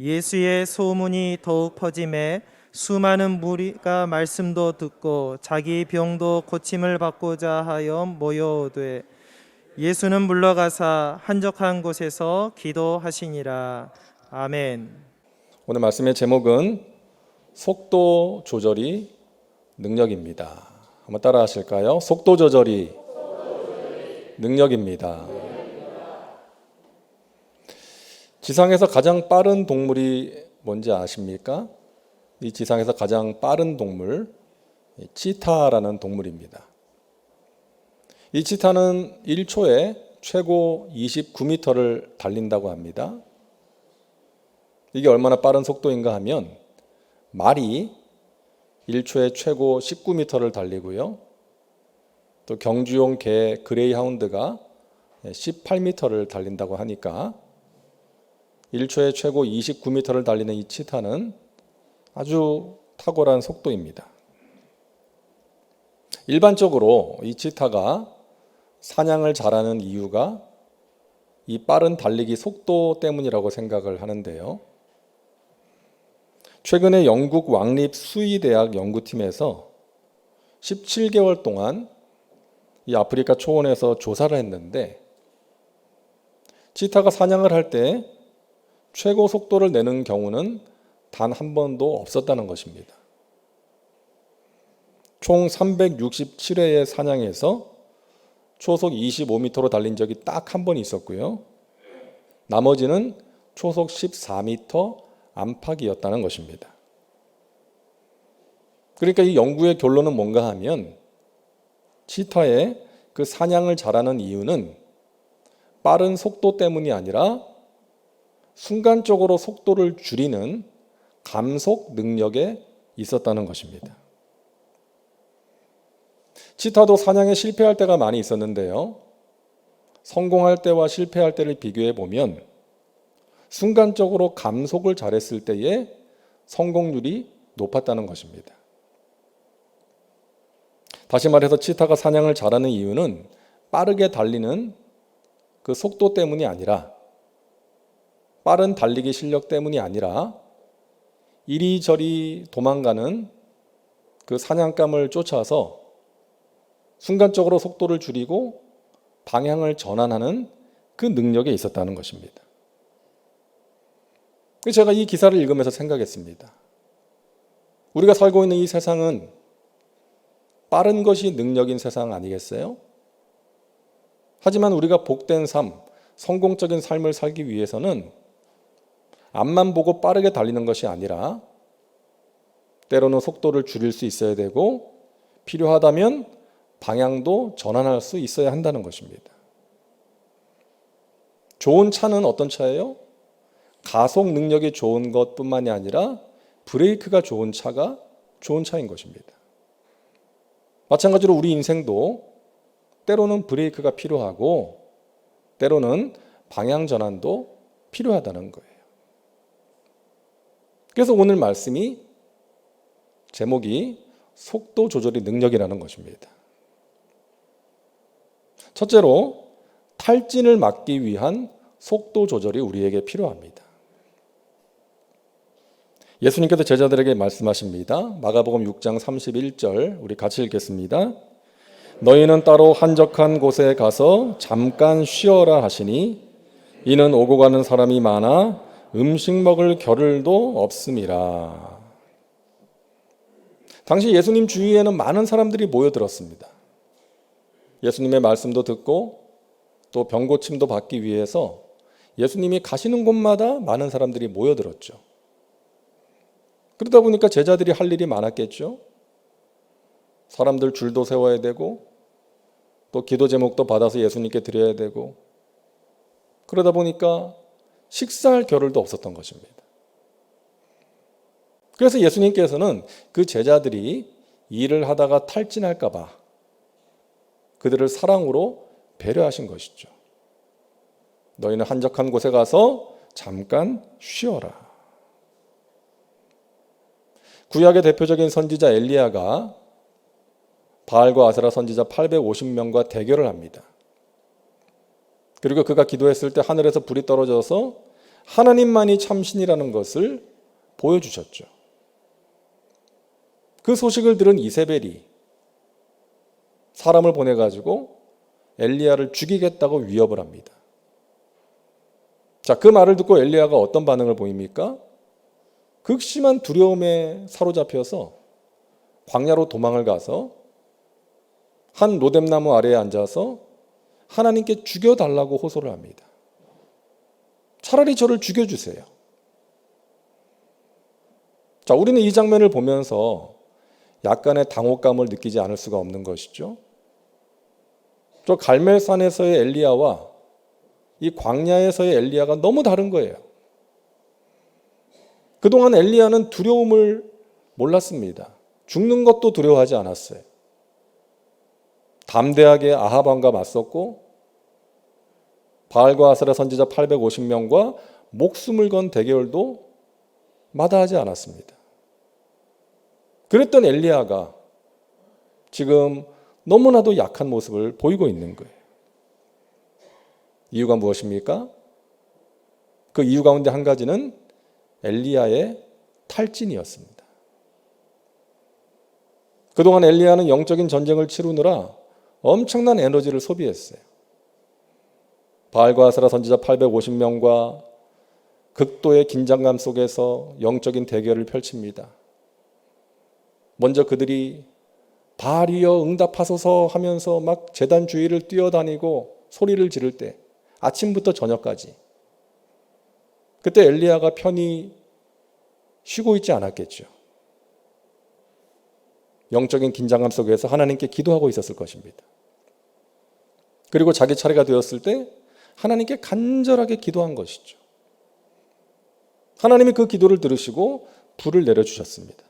예수의 소문이 더욱 퍼짐에 수많은 무리가 말씀도 듣고 자기 병도 고침을 받고자 하여 모여오되 예수는 물러가사 한적한 곳에서 기도하시니라. 아멘. 오늘 말씀의 제목은 속도 조절이 능력입니다. 한번 따라 하실까요? 속도 조절이 능력입니다. 지상에서 가장 빠른 동물이 뭔지 아십니까? 이 지상에서 가장 빠른 동물, 치타라는 동물입니다. 이 치타는 1초에 최고 29m를 달린다고 합니다. 이게 얼마나 빠른 속도인가 하면 말이 1초에 최고 19m를 달리고요. 또 경주용 개 그레이하운드가 18m를 달린다고 하니까 1초에 최고 29m를 달리는 이 치타는 아주 탁월한 속도입니다. 일반적으로 이 치타가 사냥을 잘하는 이유가 이 빠른 달리기 속도 때문이라고 생각을 하는데요. 최근에 영국 왕립 수의대학 연구팀에서 17개월 동안 이 아프리카 초원에서 조사를 했는데 치타가 사냥을 할 때 최고 속도를 내는 경우는 단 한 번도 없었다는 것입니다. 총 367회의 사냥에서 초속 25m로 달린 적이 딱 한 번 있었고요. 나머지는 초속 14m 안팎이었다는 것입니다. 그러니까 이 연구의 결론은 뭔가 하면 치타의 그 사냥을 잘하는 이유는 빠른 속도 때문이 아니라 순간적으로 속도를 줄이는 감속 능력에 있었다는 것입니다. 치타도 사냥에 실패할 때가 많이 있었는데요. 성공할 때와 실패할 때를 비교해 보면 순간적으로 감속을 잘했을 때의 성공률이 높았다는 것입니다. 다시 말해서 치타가 사냥을 잘하는 이유는 빠르게 달리는 그 속도 때문이 아니라 빠른 달리기 실력 때문이 아니라 이리저리 도망가는 그 사냥감을 쫓아서 순간적으로 속도를 줄이고 방향을 전환하는 그 능력에 있었다는 것입니다. 제가 이 기사를 읽으면서 생각했습니다. 우리가 살고 있는 이 세상은 빠른 것이 능력인 세상 아니겠어요? 하지만 우리가 복된 삶, 성공적인 삶을 살기 위해서는 앞만 보고 빠르게 달리는 것이 아니라 때로는 속도를 줄일 수 있어야 되고 필요하다면 방향도 전환할 수 있어야 한다는 것입니다. 좋은 차는 어떤 차예요? 가속 능력이 좋은 것뿐만이 아니라 브레이크가 좋은 차가 좋은 차인 것입니다. 마찬가지로 우리 인생도 때로는 브레이크가 필요하고 때로는 방향 전환도 필요하다는 거예요. 그래서 오늘 말씀이 제목이 속도 조절의 능력이라는 것입니다. 첫째로 탈진을 막기 위한 속도 조절이 우리에게 필요합니다. 예수님께서 제자들에게 말씀하십니다. 마가복음 6장 31절 우리 같이 읽겠습니다. 너희는 따로 한적한 곳에 가서 잠깐 쉬어라 하시니 이는 오고 가는 사람이 많아 음식 먹을 겨를도 없음이라. 당시 예수님 주위에는 많은 사람들이 모여들었습니다. 예수님의 말씀도 듣고 또 병고침도 받기 위해서 예수님이 가시는 곳마다 많은 사람들이 모여들었죠. 그러다 보니까 제자들이 할 일이 많았겠죠. 사람들 줄도 세워야 되고 또 기도 제목도 받아서 예수님께 드려야 되고 그러다 보니까 식사할 겨를도 없었던 것입니다. 그래서 예수님께서는 그 제자들이 일을 하다가 탈진할까 봐 그들을 사랑으로 배려하신 것이죠. 너희는 한적한 곳에 가서 잠깐 쉬어라. 구약의 대표적인 선지자 엘리야가 바알과 아세라 선지자 850명과 대결을 합니다. 그리고 그가 기도했을 때 하늘에서 불이 떨어져서 하나님만이 참신이라는 것을 보여주셨죠. 그 소식을 들은 이세벨이 사람을 보내가지고 엘리야를 죽이겠다고 위협을 합니다. 자, 그 말을 듣고 엘리야가 어떤 반응을 보입니까? 극심한 두려움에 사로잡혀서 광야로 도망을 가서 한 로뎀나무 아래에 앉아서 하나님께 죽여달라고 호소를 합니다. 차라리 저를 죽여주세요. 자, 우리는 이 장면을 보면서 약간의 당혹감을 느끼지 않을 수가 없는 것이죠. 저 갈멜산에서의 엘리야와 이 광야에서의 엘리야가 너무 다른 거예요. 그동안 엘리야는 두려움을 몰랐습니다. 죽는 것도 두려워하지 않았어요. 담대하게 아합 왕과 맞섰고 바알과 아세라 선지자 850명과 목숨을 건 대결도 마다하지 않았습니다. 그랬던 엘리야가 지금 너무나도 약한 모습을 보이고 있는 거예요. 이유가 무엇입니까? 그 이유 가운데 한 가지는 엘리야의 탈진이었습니다. 그동안 엘리야는 영적인 전쟁을 치르느라 엄청난 에너지를 소비했어요. 바알과 아세라 선지자 850명과 극도의 긴장감 속에서 영적인 대결을 펼칩니다. 먼저 그들이 바알이여 응답하소서 하면서 막 제단 주위를 뛰어다니고 소리를 지를 때 아침부터 저녁까지 그때 엘리야가 편히 쉬고 있지 않았겠죠. 영적인 긴장감 속에서 하나님께 기도하고 있었을 것입니다. 그리고 자기 차례가 되었을 때 하나님께 간절하게 기도한 것이죠. 하나님이 그 기도를 들으시고 불을 내려주셨습니다.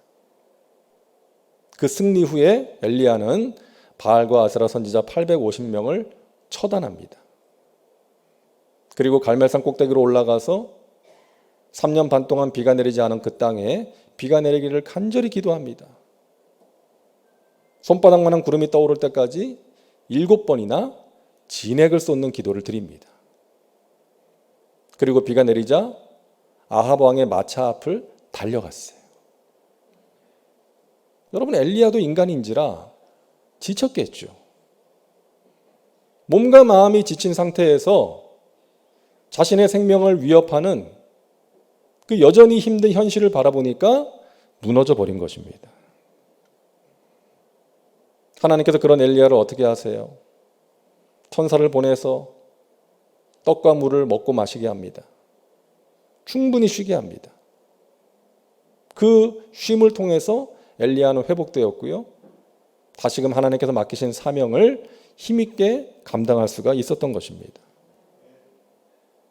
그 승리 후에 엘리야는 바알과 아세라 선지자 850명을 처단합니다. 그리고 갈멜산 꼭대기로 올라가서 3년 반 동안 비가 내리지 않은 그 땅에 비가 내리기를 간절히 기도합니다. 손바닥만한 구름이 떠오를 때까지 7번이나 진액을 쏟는 기도를 드립니다. 그리고 비가 내리자 아합 왕의 마차 앞을 달려갔어요. 여러분, 엘리야도 인간인지라 지쳤겠죠. 몸과 마음이 지친 상태에서 자신의 생명을 위협하는 그 여전히 힘든 현실을 바라보니까 무너져 버린 것입니다. 하나님께서 그런 엘리야를 어떻게 하세요? 천사를 보내서 떡과 물을 먹고 마시게 합니다. 충분히 쉬게 합니다. 그 쉼을 통해서 엘리야는 회복되었고요. 다시금 하나님께서 맡기신 사명을 힘있게 감당할 수가 있었던 것입니다.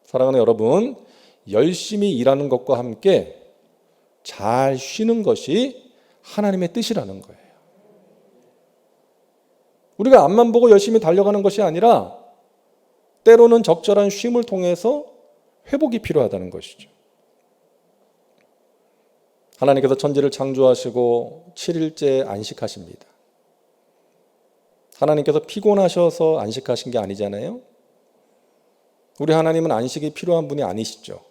사랑하는 여러분, 열심히 일하는 것과 함께 잘 쉬는 것이 하나님의 뜻이라는 거예요. 우리가 앞만 보고 열심히 달려가는 것이 아니라 때로는 적절한 쉼을 통해서 회복이 필요하다는 것이죠. 하나님께서 천지를 창조하시고 7일째 안식하십니다. 하나님께서 피곤하셔서 안식하신 게 아니잖아요. 우리 하나님은 안식이 필요한 분이 아니시죠.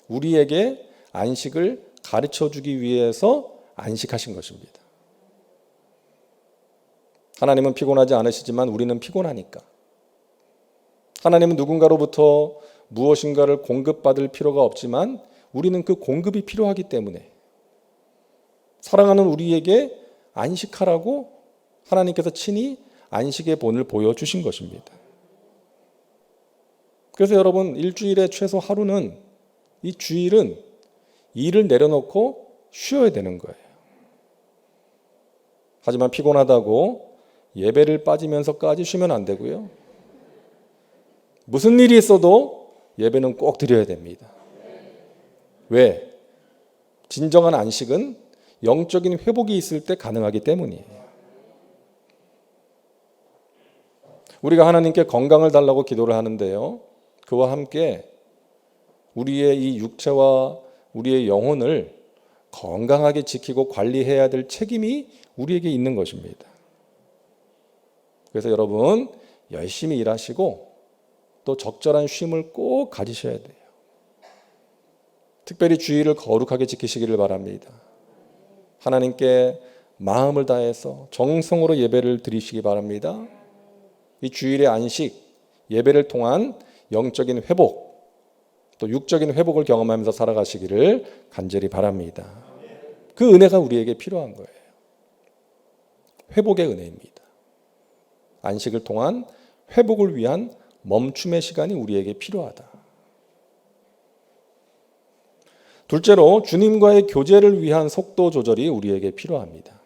우리에게 안식을 가르쳐주기 위해서 안식하신 것입니다. 하나님은 피곤하지 않으시지만 우리는 피곤하니까. 하나님은 누군가로부터 무엇인가를 공급받을 필요가 없지만 우리는 그 공급이 필요하기 때문에 사랑하는 우리에게 안식하라고 하나님께서 친히 안식의 본을 보여주신 것입니다. 그래서 여러분, 일주일에 최소 하루는, 이 주일은 일을 내려놓고 쉬어야 되는 거예요. 하지만 피곤하다고 예배를 빠지면서까지 쉬면 안 되고요. 무슨 일이 있어도 예배는 꼭 드려야 됩니다. 왜? 진정한 안식은 영적인 회복이 있을 때 가능하기 때문이에요. 우리가 하나님께 건강을 달라고 기도를 하는데요, 그와 함께 우리의 이 육체와 우리의 영혼을 건강하게 지키고 관리해야 될 책임이 우리에게 있는 것입니다. 그래서 여러분, 열심히 일하시고 또 적절한 쉼을 꼭 가지셔야 돼요. 특별히 주일을 거룩하게 지키시기를 바랍니다. 하나님께 마음을 다해서 정성으로 예배를 드리시기 바랍니다. 이 주일의 안식, 예배를 통한 영적인 회복, 또 육적인 회복을 경험하면서 살아가시기를 간절히 바랍니다. 그 은혜가 우리에게 필요한 거예요. 회복의 은혜입니다. 안식을 통한 회복을 위한 멈춤의 시간이 우리에게 필요하다. 둘째로 주님과의 교제를 위한 속도 조절이 우리에게 필요합니다.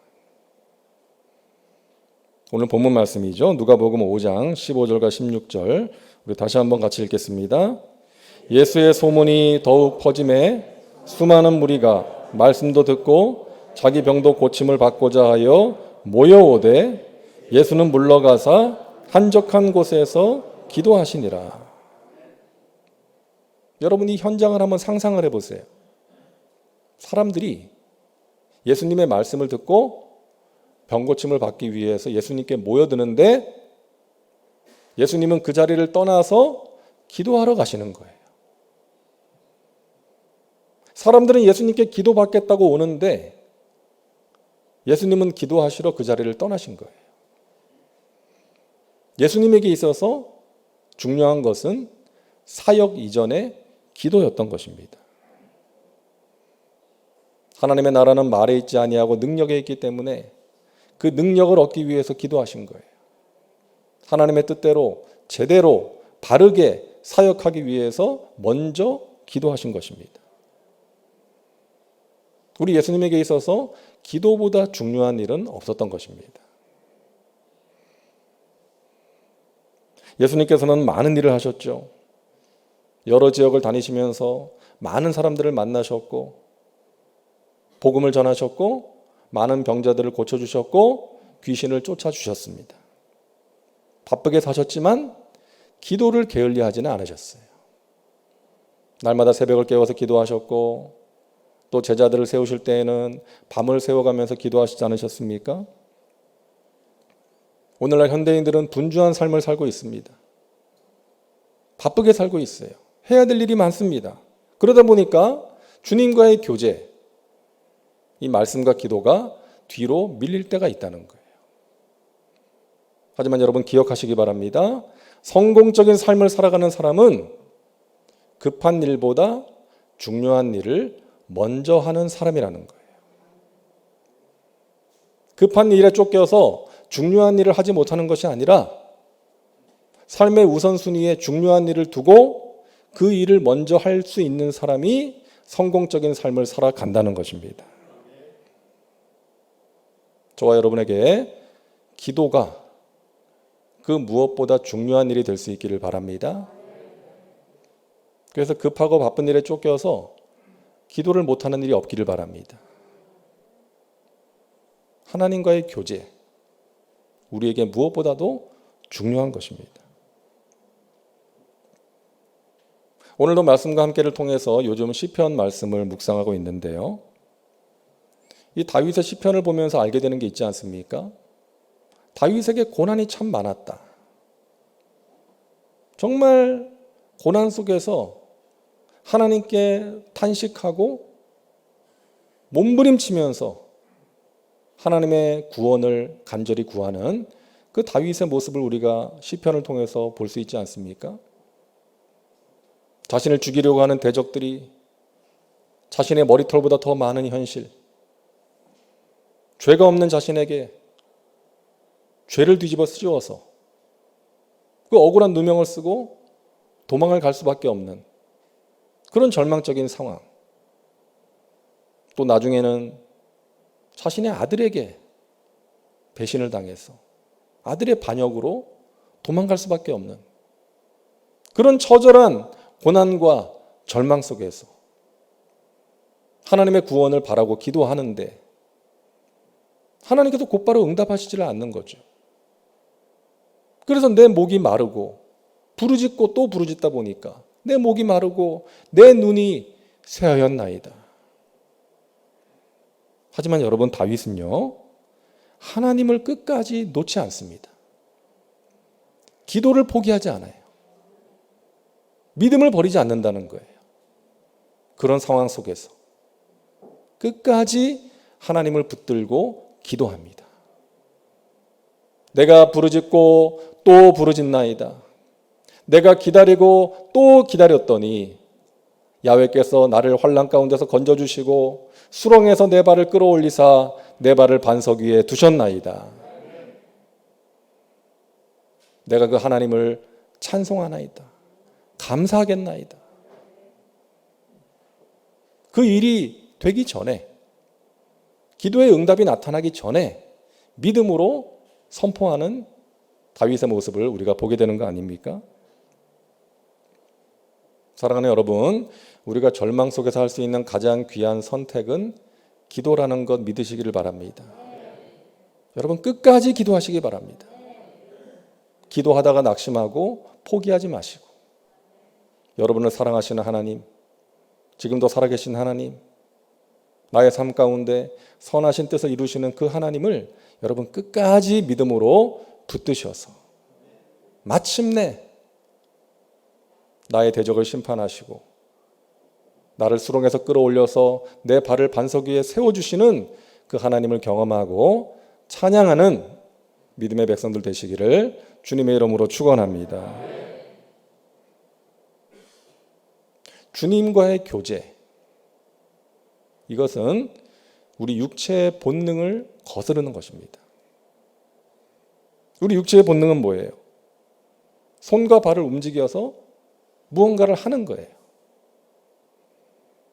오늘 본문 말씀이죠. 누가복음 5장 15절과 16절 우리 다시 한번 같이 읽겠습니다. 예수의 소문이 더욱 퍼짐에 수많은 무리가 말씀도 듣고 자기 병도 고침을 받고자 하여 모여오되 예수는 물러가사 한적한 곳에서 기도하시니라. 여러분, 이 현장을 한번 상상을 해보세요. 사람들이 예수님의 말씀을 듣고 병고침을 받기 위해서 예수님께 모여드는데 예수님은 그 자리를 떠나서 기도하러 가시는 거예요. 사람들은 예수님께 기도받겠다고 오는데 예수님은 기도하시러 그 자리를 떠나신 거예요. 예수님에게 있어서 중요한 것은 사역 이전의 기도였던 것입니다. 하나님의 나라는 말에 있지 아니하고 능력에 있기 때문에 그 능력을 얻기 위해서 기도하신 거예요. 하나님의 뜻대로 제대로 바르게 사역하기 위해서 먼저 기도하신 것입니다. 우리 예수님에게 있어서 기도보다 중요한 일은 없었던 것입니다. 예수님께서는 많은 일을 하셨죠. 여러 지역을 다니시면서 많은 사람들을 만나셨고 복음을 전하셨고 많은 병자들을 고쳐주셨고 귀신을 쫓아주셨습니다. 바쁘게 사셨지만 기도를 게을리하지는 않으셨어요. 날마다 새벽을 깨워서 기도하셨고 또 제자들을 세우실 때에는 밤을 새워가면서 기도하시지 않으셨습니까? 오늘날 현대인들은 분주한 삶을 살고 있습니다. 바쁘게 살고 있어요. 해야 될 일이 많습니다. 그러다 보니까 주님과의 교제, 이 말씀과 기도가 뒤로 밀릴 때가 있다는 거예요. 하지만 여러분 기억하시기 바랍니다. 성공적인 삶을 살아가는 사람은 급한 일보다 중요한 일을 먼저 하는 사람이라는 거예요. 급한 일에 쫓겨서 중요한 일을 하지 못하는 것이 아니라 삶의 우선순위에 중요한 일을 두고 그 일을 먼저 할 수 있는 사람이 성공적인 삶을 살아간다는 것입니다. 저와 여러분에게 기도가 그 무엇보다 중요한 일이 될 수 있기를 바랍니다. 그래서 급하고 바쁜 일에 쫓겨서 기도를 못하는 일이 없기를 바랍니다. 하나님과의 교제, 우리에게 무엇보다도 중요한 것입니다. 오늘도 말씀과 함께를 통해서 요즘 시편 말씀을 묵상하고 있는데요. 이 다윗의 시편을 보면서 알게 되는 게 있지 않습니까? 다윗에게 고난이 참 많았다. 정말 고난 속에서 하나님께 탄식하고 몸부림치면서 하나님의 구원을 간절히 구하는 그 다윗의 모습을 우리가 시편을 통해서 볼 수 있지 않습니까? 자신을 죽이려고 하는 대적들이 자신의 머리털보다 더 많은 현실, 죄가 없는 자신에게 죄를 뒤집어 쓰여서 그 억울한 누명을 쓰고 도망을 갈 수밖에 없는 그런 절망적인 상황. 또 나중에는 자신의 아들에게 배신을 당해서 아들의 반역으로 도망갈 수밖에 없는 그런 처절한 고난과 절망 속에서 하나님의 구원을 바라고 기도하는데 하나님께서 곧바로 응답하시지를 않는 거죠. 그래서 내 목이 마르고 부르짖고 또 부르짖다 보니까 내 목이 마르고 내 눈이 쇠하였나이다. 하지만 여러분, 다윗은요, 하나님을 끝까지 놓지 않습니다. 기도를 포기하지 않아요. 믿음을 버리지 않는다는 거예요. 그런 상황 속에서 끝까지 하나님을 붙들고 기도합니다. 내가 부르짖고 또 부르짖나이다. 내가 기다리고 또 기다렸더니 야훼께서 나를 환난 가운데서 건져주시고 수렁에서 내 발을 끌어올리사 내 발을 반석 위에 두셨나이다. 내가 그 하나님을 찬송하나이다. 감사하겠나이다. 그 일이 되기 전에, 기도의 응답이 나타나기 전에 믿음으로 선포하는 다윗의 모습을 우리가 보게 되는 거 아닙니까? 사랑하는 여러분, 우리가 절망 속에서 할 수 있는 가장 귀한 선택은 기도라는 것 믿으시기를 바랍니다. 여러분 끝까지 기도하시기 바랍니다. 기도하다가 낙심하고 포기하지 마시고, 여러분을 사랑하시는 하나님, 지금도 살아계신 하나님, 나의 삶 가운데 선하신 뜻을 이루시는 그 하나님을 여러분 끝까지 믿음으로 붙드셔서 마침내 나의 대적을 심판하시고 나를 수렁에서 끌어올려서 내 발을 반석 위에 세워주시는 그 하나님을 경험하고 찬양하는 믿음의 백성들 되시기를 주님의 이름으로 축원합니다. 주님과의 교제, 이것은 우리 육체의 본능을 거스르는 것입니다. 우리 육체의 본능은 뭐예요? 손과 발을 움직여서 무언가를 하는 거예요.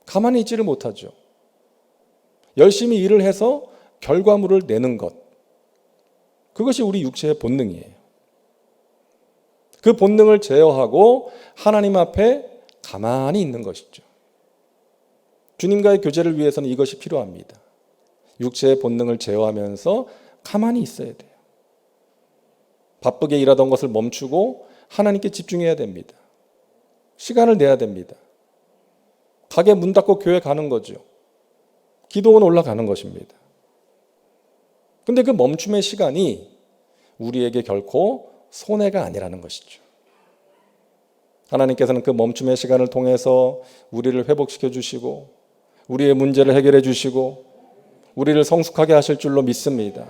가만히 있지를 못하죠. 열심히 일을 해서 결과물을 내는 것, 그것이 우리 육체의 본능이에요. 그 본능을 제어하고 하나님 앞에 가만히 있는 것이죠. 주님과의 교제를 위해서는 이것이 필요합니다. 육체의 본능을 제어하면서 가만히 있어야 돼요. 바쁘게 일하던 것을 멈추고 하나님께 집중해야 됩니다. 시간을 내야 됩니다. 가게 문 닫고 교회 가는 거죠. 기도원 올라가는 것입니다. 근데 그 멈춤의 시간이 우리에게 결코 손해가 아니라는 것이죠. 하나님께서는 그 멈춤의 시간을 통해서 우리를 회복시켜 주시고 우리의 문제를 해결해 주시고 우리를 성숙하게 하실 줄로 믿습니다.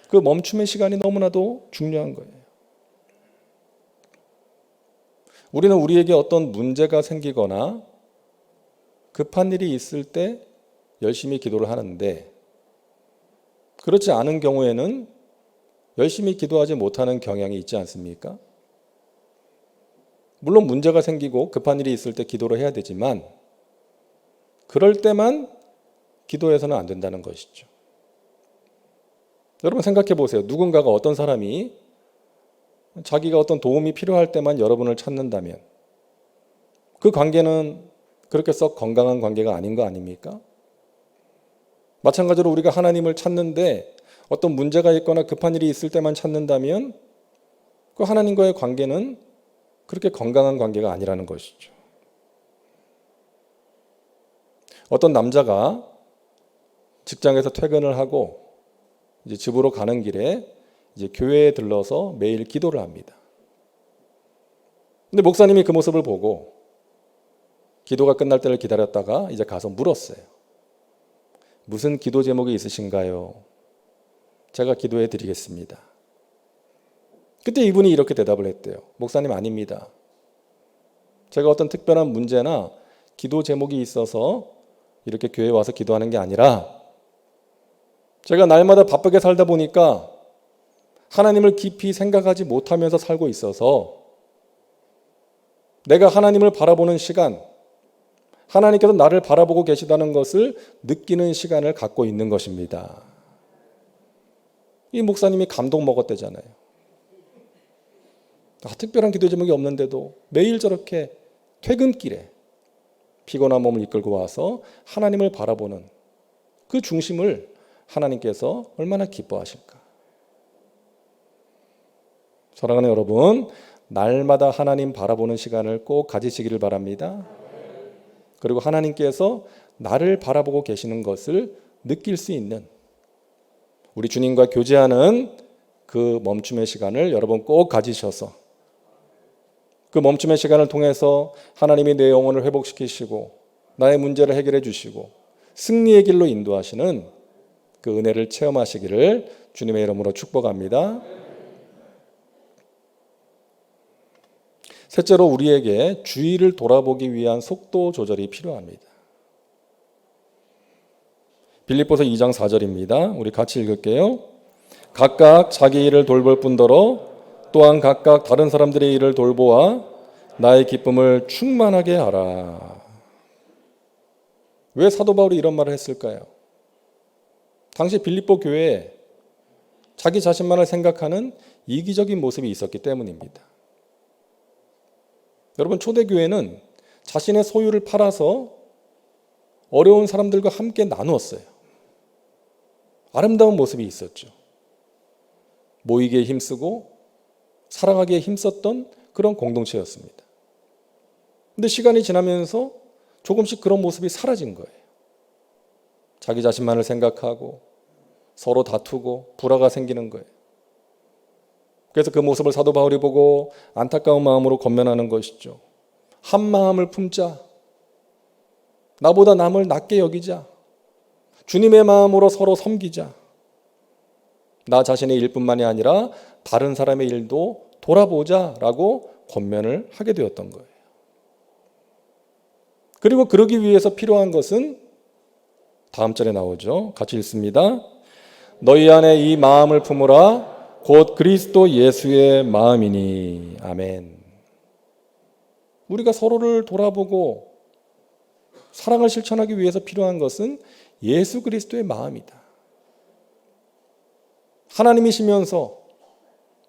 그 멈춤의 시간이 너무나도 중요한 거예요. 우리는 우리에게 어떤 문제가 생기거나 급한 일이 있을 때 열심히 기도를 하는데, 그렇지 않은 경우에는 열심히 기도하지 못하는 경향이 있지 않습니까? 물론 문제가 생기고 급한 일이 있을 때 기도를 해야 되지만 그럴 때만 기도해서는 안 된다는 것이죠. 여러분 생각해 보세요. 누군가가, 어떤 사람이 자기가 어떤 도움이 필요할 때만 여러분을 찾는다면 그 관계는 그렇게 썩 건강한 관계가 아닌 거 아닙니까? 마찬가지로 우리가 하나님을 찾는데 어떤 문제가 있거나 급한 일이 있을 때만 찾는다면 그 하나님과의 관계는 그렇게 건강한 관계가 아니라는 것이죠. 어떤 남자가 직장에서 퇴근을 하고 이제 집으로 가는 길에 이제 교회에 들러서 매일 기도를 합니다. 근데 목사님이 그 모습을 보고 기도가 끝날 때를 기다렸다가 이제 가서 물었어요. 무슨 기도 제목이 있으신가요? 제가 기도해 드리겠습니다. 그때 이분이 이렇게 대답을 했대요. 목사님, 아닙니다. 제가 어떤 특별한 문제나 기도 제목이 있어서 이렇게 교회에 와서 기도하는 게 아니라 제가 날마다 바쁘게 살다 보니까 하나님을 깊이 생각하지 못하면서 살고 있어서 내가 하나님을 바라보는 시간, 하나님께서 나를 바라보고 계시다는 것을 느끼는 시간을 갖고 있는 것입니다. 이 목사님이 감동 먹었대잖아요. 특별한 기도 제목이 없는데도 매일 저렇게 퇴근길에 피곤한 몸을 이끌고 와서 하나님을 바라보는 그 중심을 하나님께서 얼마나 기뻐하실까. 사랑하는 여러분, 날마다 하나님 바라보는 시간을 꼭 가지시기를 바랍니다. 그리고 하나님께서 나를 바라보고 계시는 것을 느낄 수 있는, 우리 주님과 교제하는 그 멈춤의 시간을 여러분 꼭 가지셔서 그 멈춤의 시간을 통해서 하나님이 내 영혼을 회복시키시고 나의 문제를 해결해 주시고 승리의 길로 인도하시는 그 은혜를 체험하시기를 주님의 이름으로 축복합니다. 셋째로 우리에게 주의를 돌아보기 위한 속도 조절이 필요합니다. 빌립보서 2장 4절입니다. 우리 같이 읽을게요. 각각 자기 일을 돌볼 뿐더러 또한 각각 다른 사람들의 일을 돌보아 나의 기쁨을 충만하게 하라. 왜 사도 바울이 이런 말을 했을까요? 당시 빌립보 교회에 자기 자신만을 생각하는 이기적인 모습이 있었기 때문입니다. 여러분, 초대교회는 자신의 소유를 팔아서 어려운 사람들과 함께 나누었어요. 아름다운 모습이 있었죠. 모이기에 힘쓰고 사랑하기에 힘썼던 그런 공동체였습니다. 근데 시간이 지나면서 조금씩 그런 모습이 사라진 거예요. 자기 자신만을 생각하고 서로 다투고 불화가 생기는 거예요. 그래서 그 모습을 사도 바울이 보고 안타까운 마음으로 권면하는 것이죠. 한 마음을 품자. 나보다 남을 낮게 여기자. 주님의 마음으로 서로 섬기자. 나 자신의 일뿐만이 아니라 다른 사람의 일도 돌아보자라고 권면을 하게 되었던 거예요. 그리고 그러기 위해서 필요한 것은 다음 절에 나오죠. 같이 읽습니다. 너희 안에 이 마음을 품으라. 곧 그리스도 예수의 마음이니. 아멘. 우리가 서로를 돌아보고 사랑을 실천하기 위해서 필요한 것은 예수 그리스도의 마음이다. 하나님이시면서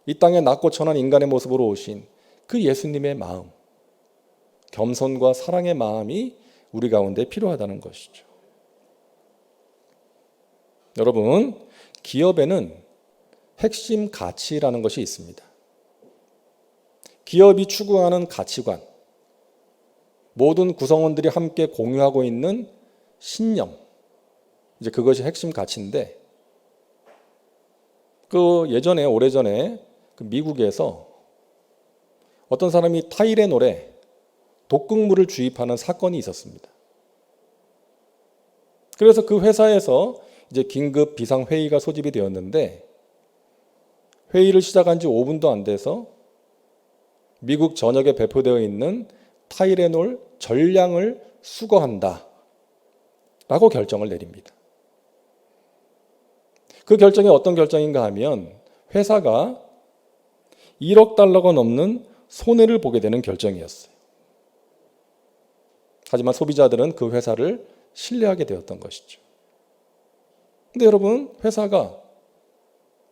이 땅에 낮고 천한 인간의 모습으로 오신 그 예수님의 마음, 겸손과 사랑의 마음이 우리 가운데 필요하다는 것이죠. 여러분, 기업에는 핵심 가치라는 것이 있습니다. 기업이 추구하는 가치관, 모든 구성원들이 함께 공유하고 있는 신념, 이제 그것이 핵심 가치인데, 예전에 오래전에 미국에서 어떤 사람이 타이레놀에 독극물을 주입하는 사건이 있었습니다. 그래서 그 회사에서 이제 긴급 비상회의가 소집이 되었는데, 회의를 시작한 지 5분도 안 돼서 미국 전역에 배포되어 있는 타이레놀 전량을 수거한다 라고 결정을 내립니다. 그 결정이 어떤 결정인가 하면 회사가 1억 달러가 넘는 손해를 보게 되는 결정이었어요. 하지만 소비자들은 그 회사를 신뢰하게 되었던 것이죠. 근데 여러분, 회사가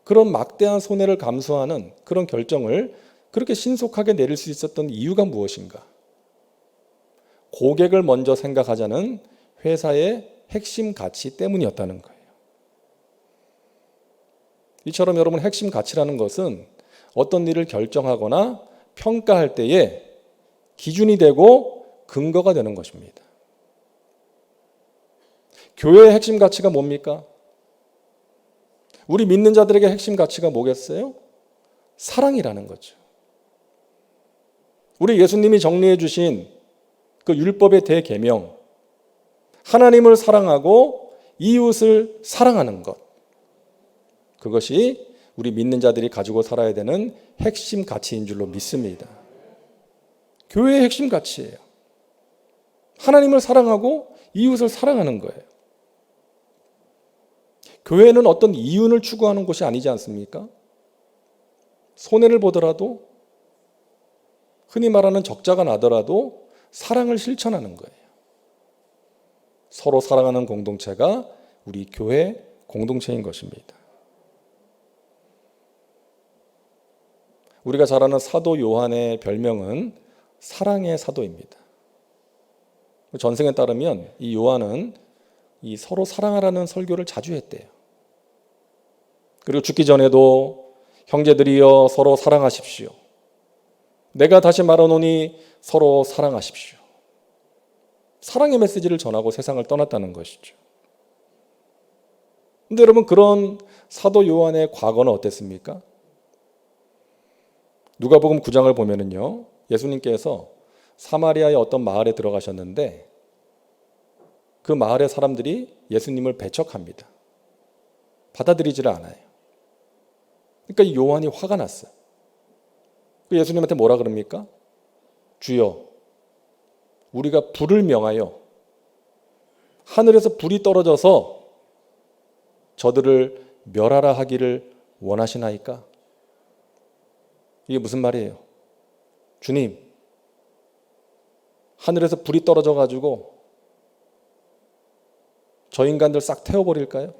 그런 막대한 손해를 감수하는 그런 결정을 그렇게 신속하게 내릴 수 있었던 이유가 무엇인가? 고객을 먼저 생각하자는 회사의 핵심 가치 때문이었다는 거예요. 이처럼 여러분, 핵심 가치라는 것은 어떤 일을 결정하거나 평가할 때에 기준이 되고 근거가 되는 것입니다. 교회의 핵심 가치가 뭡니까? 우리 믿는 자들에게 핵심 가치가 뭐겠어요? 사랑이라는 거죠. 우리 예수님이 정리해 주신 그 율법의 대계명, 하나님을 사랑하고 이웃을 사랑하는 것, 그것이 우리 믿는 자들이 가지고 살아야 되는 핵심 가치인 줄로 믿습니다. 교회의 핵심 가치예요. 하나님을 사랑하고 이웃을 사랑하는 거예요. 교회는 어떤 이윤을 추구하는 곳이 아니지 않습니까? 손해를 보더라도, 흔히 말하는 적자가 나더라도 사랑을 실천하는 거예요. 서로 사랑하는 공동체가 우리 교회 공동체인 것입니다. 우리가 잘 아는 사도 요한의 별명은 사랑의 사도입니다. 전승에 따르면 이 요한은 이 서로 사랑하라는 설교를 자주 했대요. 그리고 죽기 전에도 형제들이여 서로 사랑하십시오. 내가 다시 말하노니 서로 사랑하십시오. 사랑의 메시지를 전하고 세상을 떠났다는 것이죠. 그런데 여러분, 그런 사도 요한의 과거는 어땠습니까? 누가복음 9장을 보면은요, 예수님께서 사마리아의 어떤 마을에 들어가셨는데 그 마을의 사람들이 예수님을 배척합니다. 받아들이지를 않아요. 그러니까 이 요한이 화가 났어요. 그 예수님한테 뭐라 그럽니까? 주여, 우리가 불을 명하여 하늘에서 불이 떨어져서 저들을 멸하라 하기를 원하시나이까? 이게 무슨 말이에요? 주님, 하늘에서 불이 떨어져 가지고 저 인간들 싹 태워버릴까요?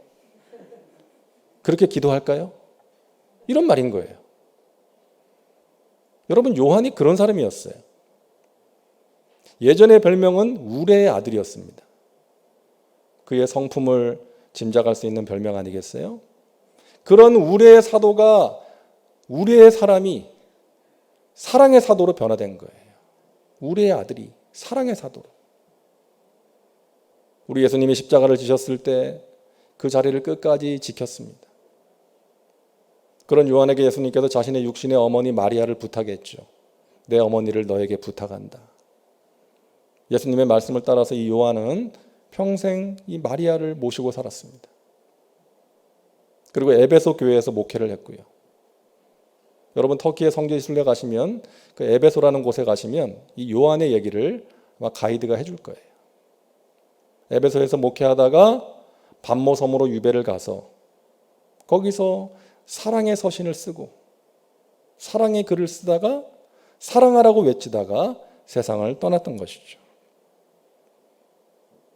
그렇게 기도할까요? 이런 말인 거예요. 여러분, 요한이 그런 사람이었어요. 예전의 별명은 우레의 아들이었습니다. 그의 성품을 짐작할 수 있는 별명 아니겠어요? 그런 우레의 사도가, 우레의 사람이 사랑의 사도로 변화된 거예요. 우레의 아들이 사랑의 사도로. 우리 예수님이 십자가를 지셨을 때 그 자리를 끝까지 지켰습니다. 그런 요한에게 예수님께서 자신의 육신의 어머니 마리아를 부탁했죠. 내 어머니를 너에게 부탁한다. 예수님의 말씀을 따라서 이 요한은 평생 이 마리아를 모시고 살았습니다. 그리고 에베소 교회에서 목회를 했고요. 여러분 터키의 성지순례 가시면 그 에베소라는 곳에 가시면 이 요한의 얘기를 아마 가이드가 해줄 거예요. 에베소에서 목회하다가 반모 섬으로 유배를 가서 거기서 사랑의 서신을 쓰고 사랑의 글을 쓰다가 사랑하라고 외치다가 세상을 떠났던 것이죠.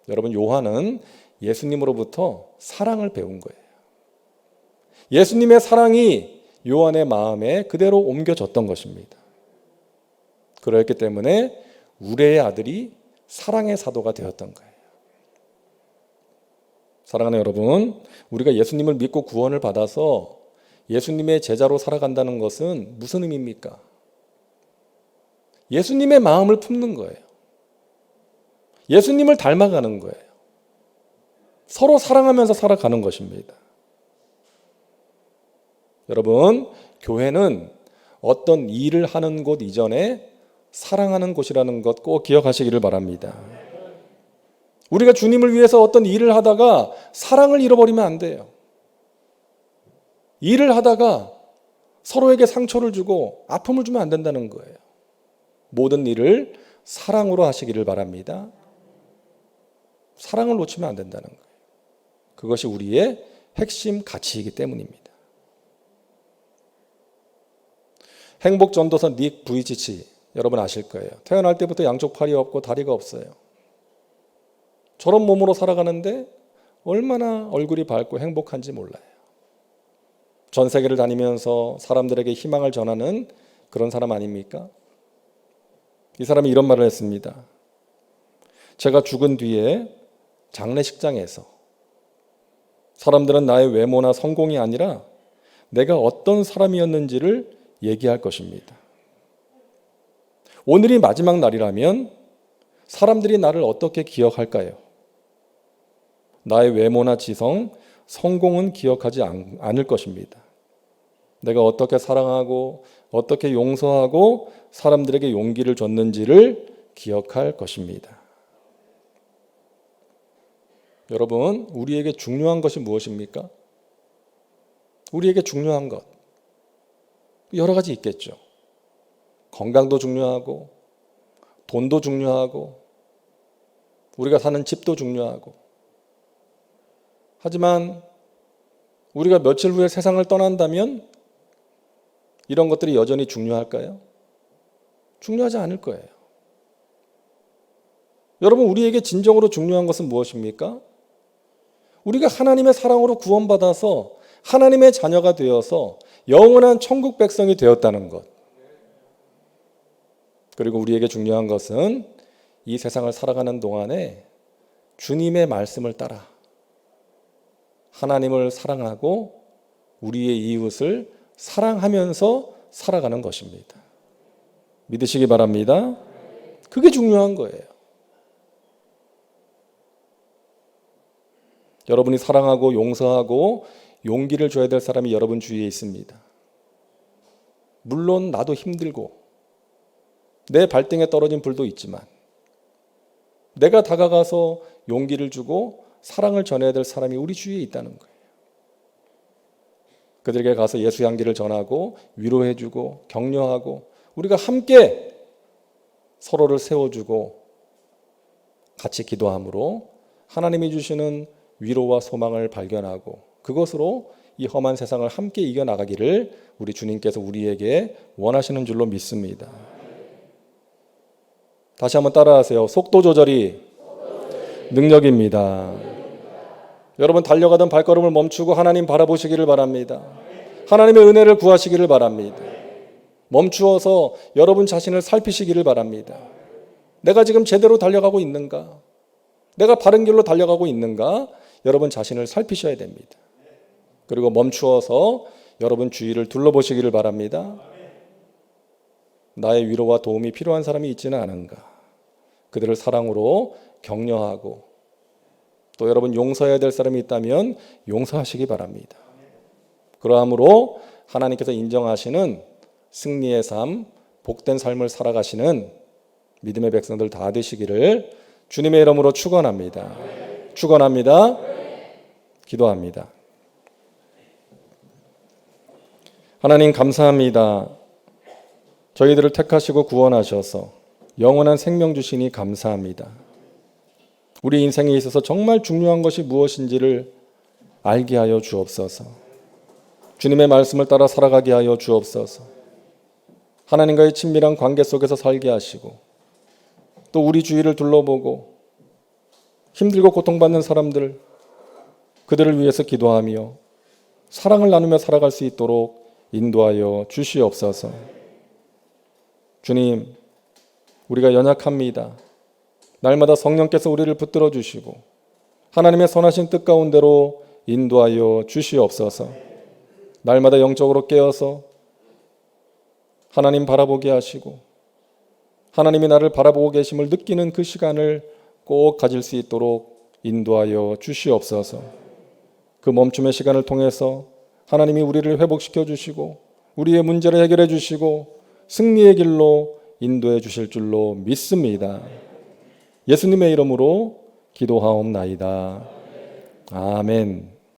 여러분, 요한은 예수님으로부터 사랑을 배운 거예요. 예수님의 사랑이 요한의 마음에 그대로 옮겨졌던 것입니다. 그렇기 때문에 우레의 아들이 사랑의 사도가 되었던 거예요. 사랑하는 여러분, 우리가 예수님을 믿고 구원을 받아서 예수님의 제자로 살아간다는 것은 무슨 의미입니까? 예수님의 마음을 품는 거예요. 예수님을 닮아가는 거예요. 서로 사랑하면서 살아가는 것입니다. 여러분, 교회는 어떤 일을 하는 곳 이전에 사랑하는 곳이라는 것 꼭 기억하시기를 바랍니다. 우리가 주님을 위해서 어떤 일을 하다가 사랑을 잃어버리면 안 돼요. 일을 하다가 서로에게 상처를 주고 아픔을 주면 안 된다는 거예요. 모든 일을 사랑으로 하시기를 바랍니다. 사랑을 놓치면 안 된다는 거예요. 그것이 우리의 핵심 가치이기 때문입니다. 행복전도사 닉 부이치치 여러분 아실 거예요. 태어날 때부터 양쪽 팔이 없고 다리가 없어요. 저런 몸으로 살아가는데 얼마나 얼굴이 밝고 행복한지 몰라요. 전 세계를 다니면서 사람들에게 희망을 전하는 그런 사람 아닙니까? 이 사람이 이런 말을 했습니다. 제가 죽은 뒤에 장례식장에서 사람들은 나의 외모나 성공이 아니라 내가 어떤 사람이었는지를 얘기할 것입니다. 오늘이 마지막 날이라면 사람들이 나를 어떻게 기억할까요? 나의 외모나 지성, 성공은 기억하지 않을 것입니다. 내가 어떻게 사랑하고 어떻게 용서하고 사람들에게 용기를 줬는지를 기억할 것입니다. 여러분, 우리에게 중요한 것이 무엇입니까? 우리에게 중요한 것 여러 가지 있겠죠. 건강도 중요하고 돈도 중요하고 우리가 사는 집도 중요하고 하지만 우리가 며칠 후에 세상을 떠난다면 이런 것들이 여전히 중요할까요? 중요하지 않을 거예요. 여러분, 우리에게 진정으로 중요한 것은 무엇입니까? 우리가 하나님의 사랑으로 구원받아서 하나님의 자녀가 되어서 영원한 천국 백성이 되었다는 것. 그리고 우리에게 중요한 것은 이 세상을 살아가는 동안에 주님의 말씀을 따라 하나님을 사랑하고 우리의 이웃을 사랑하면서 살아가는 것입니다. 믿으시기 바랍니다. 그게 중요한 거예요. 여러분이 사랑하고 용서하고 용기를 줘야 될 사람이 여러분 주위에 있습니다. 물론 나도 힘들고 내 발등에 떨어진 불도 있지만 내가 다가가서 용기를 주고 사랑을 전해야 될 사람이 우리 주위에 있다는 거예요. 그들에게 가서 예수 향기를 전하고 위로해주고 격려하고 우리가 함께 서로를 세워주고 같이 기도함으로 하나님이 주시는 위로와 소망을 발견하고 그것으로 이 험한 세상을 함께 이겨나가기를 우리 주님께서 우리에게 원하시는 줄로 믿습니다. 다시 한번 따라하세요. 속도 조절이 능력입니다. 여러분 달려가던 발걸음을 멈추고 하나님 바라보시기를 바랍니다. 하나님의 은혜를 구하시기를 바랍니다. 멈추어서 여러분 자신을 살피시기를 바랍니다. 내가 지금 제대로 달려가고 있는가? 내가 바른 길로 달려가고 있는가? 여러분 자신을 살피셔야 됩니다. 그리고 멈추어서 여러분 주위를 둘러보시기를 바랍니다. 나의 위로와 도움이 필요한 사람이 있지는 않은가? 그들을 사랑으로 격려하고 또 여러분 용서해야 될 사람이 있다면 용서하시기 바랍니다. 그러함으로 하나님께서 인정하시는 승리의 삶, 복된 삶을 살아가시는 믿음의 백성들 다 되시기를 주님의 이름으로 축원합니다. 축원합니다. 기도합니다. 하나님 감사합니다. 저희들을 택하시고 구원하셔서 영원한 생명 주시니 감사합니다. 우리 인생에 있어서 정말 중요한 것이 무엇인지를 알게 하여 주옵소서. 주님의 말씀을 따라 살아가게 하여 주옵소서. 하나님과의 친밀한 관계 속에서 살게 하시고 또 우리 주위를 둘러보고 힘들고 고통받는 사람들 그들을 위해서 기도하며 사랑을 나누며 살아갈 수 있도록 인도하여 주시옵소서. 주님, 우리가 연약합니다. 날마다 성령께서 우리를 붙들어 주시고 하나님의 선하신 뜻 가운데로 인도하여 주시옵소서. 날마다 영적으로 깨어서 하나님 바라보게 하시고 하나님이 나를 바라보고 계심을 느끼는 그 시간을 꼭 가질 수 있도록 인도하여 주시옵소서. 그 멈춤의 시간을 통해서 하나님이 우리를 회복시켜 주시고 우리의 문제를 해결해 주시고 승리의 길로 인도해 주실 줄로 믿습니다. 예수님의 이름으로 기도하옵나이다. 아멘.